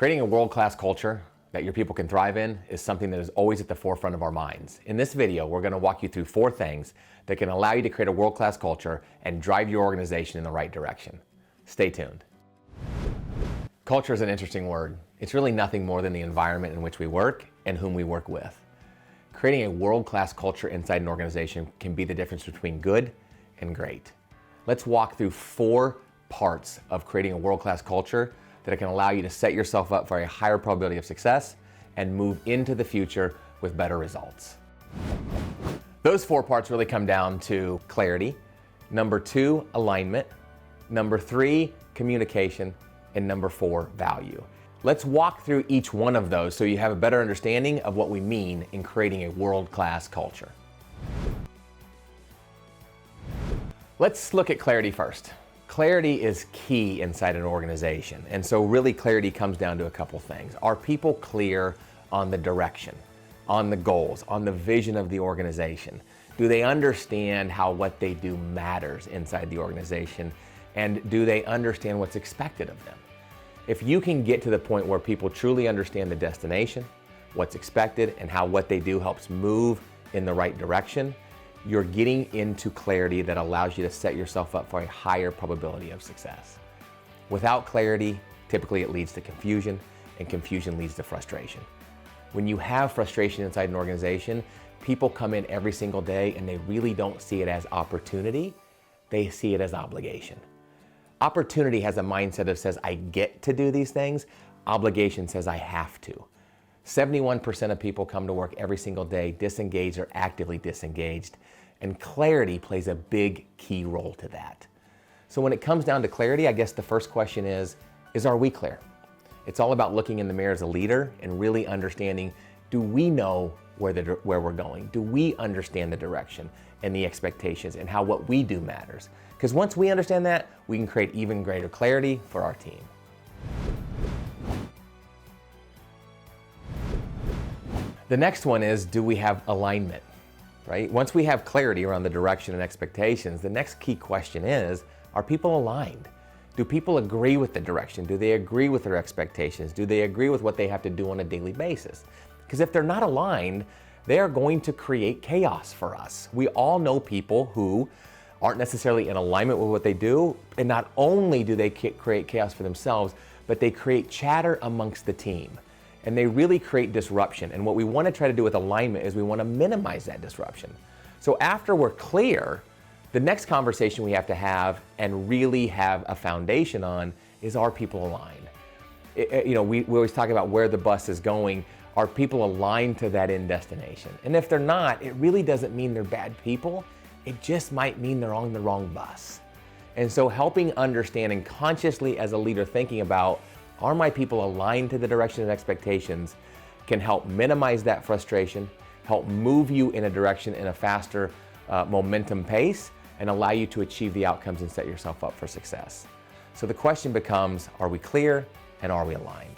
Creating a world-class culture that your people can thrive in is something that is always at the forefront of our minds. In this video, we're going to walk you through 4 things that can allow you to create a world-class culture and drive your organization in the right direction. Stay tuned. Culture is an interesting word. It's really nothing more than the environment in which we work and whom we work with. Creating a world-class culture inside an organization can be the difference between good and great. Let's walk through 4 parts of creating a world-class culture that can allow you to set yourself up for a higher probability of success and move into the future with better results. Those 4 parts really come down to clarity, number 2, alignment, number 3, communication, and number 4, value. Let's walk through each one of those so you have a better understanding of what we mean in creating a world-class culture. Let's look at clarity first. Clarity is key inside an organization, and so really clarity comes down to a couple things. Are people clear on the direction, on the goals, on the vision of the organization? Do they understand how what they do matters inside the organization, and do they understand what's expected of them? If you can get to the point where people truly understand the destination, what's expected, and how what they do helps move in the right direction, you're getting into clarity that allows you to set yourself up for a higher probability of success. Without clarity, typically it leads to confusion, and confusion leads to frustration. When you have frustration inside an organization, people come in every single day and they really don't see it as opportunity, they see it as obligation. Opportunity has a mindset that says, I get to do these things. Obligation says, I have to. 71% of people come to work every single day disengaged or actively disengaged, and clarity plays a big key role to that. So when it comes down to clarity, I guess the first question is are we clear? It's all about looking in the mirror as a leader and really understanding, do we know where we're going? Do we understand the direction and the expectations and how what we do matters? Because once we understand that, we can create even greater clarity for our team. The next one is, do we have alignment, right? Once we have clarity around the direction and expectations, the next key question is, are people aligned? Do people agree with the direction? Do they agree with their expectations? Do they agree with what they have to do on a daily basis? Because if they're not aligned, they are going to create chaos for us. We all know people who aren't necessarily in alignment with what they do, and not only do they create chaos for themselves, but they create chatter amongst the team. And they really create disruption. And what we want to try to do with alignment is we want to minimize that disruption. So after we're clear, the next conversation we have to have and really have a foundation on is, are people aligned? We always talk about where the bus is going. Are people aligned to that end destination? And if they're not, it really doesn't mean they're bad people. It just might mean they're on the wrong bus. And so helping understand and consciously as a leader thinking about, are my people aligned to the direction and expectations, can help minimize that frustration, help move you in a direction in a faster momentum pace, and allow you to achieve the outcomes and set yourself up for success. So the question becomes, are we clear and are we aligned?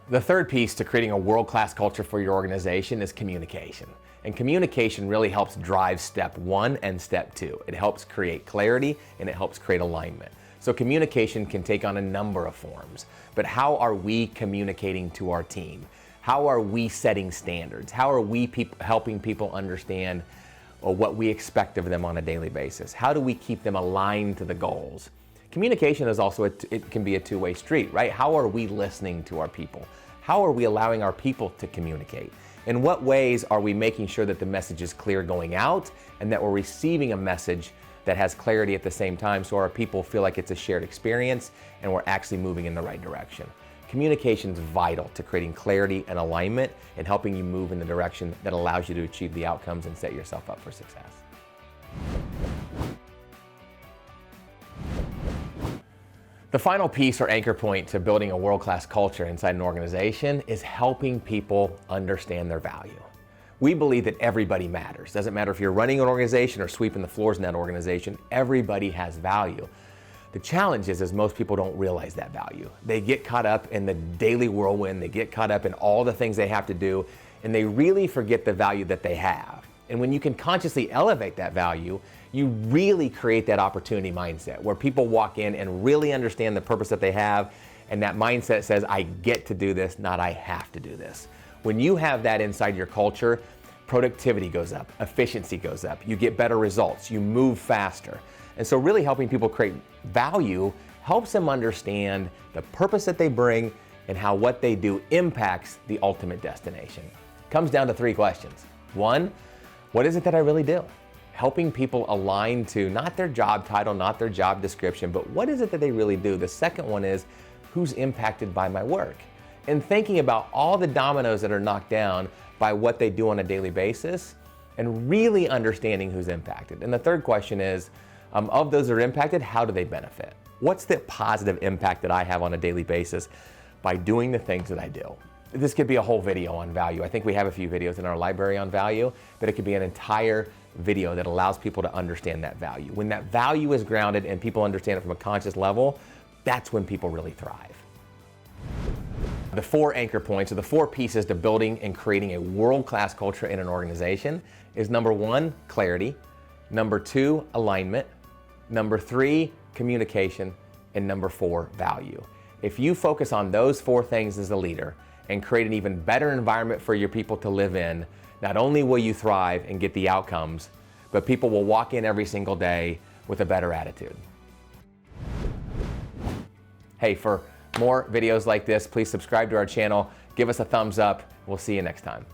The third piece to creating a world-class culture for your organization is communication. And communication really helps drive step 1 and step 2. It helps create clarity and it helps create alignment. So communication can take on a number of forms, but how are we communicating to our team? How are we setting standards? How are we helping people understand what we expect of them on a daily basis? How do we keep them aligned to the goals? Communication is also, it can be a two-way street, right? How are we listening to our people? How are we allowing our people to communicate? In what ways are we making sure that the message is clear going out and that we're receiving a message that has clarity at the same time so our people feel like it's a shared experience and we're actually moving in the right direction? Communication is vital to creating clarity and alignment and helping you move in the direction that allows you to achieve the outcomes and set yourself up for success. The final piece or anchor point to building a world-class culture inside an organization is helping people understand their value. We believe that everybody matters. Doesn't matter if you're running an organization or sweeping the floors in that organization, everybody has value. The challenge is most people don't realize that value. They get caught up in the daily whirlwind, they get caught up in all the things they have to do, and they really forget the value that they have. And when you can consciously elevate that value, you really create that opportunity mindset where people walk in and really understand the purpose that they have, and that mindset says, I get to do this, not I have to do this. When you have that inside your culture, productivity goes up, efficiency goes up, you get better results, you move faster. And so really helping people create value helps them understand the purpose that they bring and how what they do impacts the ultimate destination. It comes down to 3 questions. 1, what is it that I really do? Helping people align to not their job title, not their job description, but what is it that they really do? The second one is, who's impacted by my work? And thinking about all the dominoes that are knocked down by what they do on a daily basis, and really understanding who's impacted. And the third question is, of those that are impacted, how do they benefit? What's the positive impact that I have on a daily basis by doing the things that I do? This could be a whole video on value. I think we have a few videos in our library on value, but it could be an entire video that allows people to understand that value. When that value is grounded and people understand it from a conscious level, that's when people really thrive. The 4 anchor points, or the 4 pieces to building and creating a world-class culture in an organization is: number 1, clarity; number 2, alignment; number 3, communication; and number 4, value. If you focus on those 4 things as a leader and create an even better environment for your people to live in, not only will you thrive and get the outcomes, but people will walk in every single day with a better attitude. Hey, for more videos like this, please subscribe to our channel, give us a thumbs up. We'll see you next time.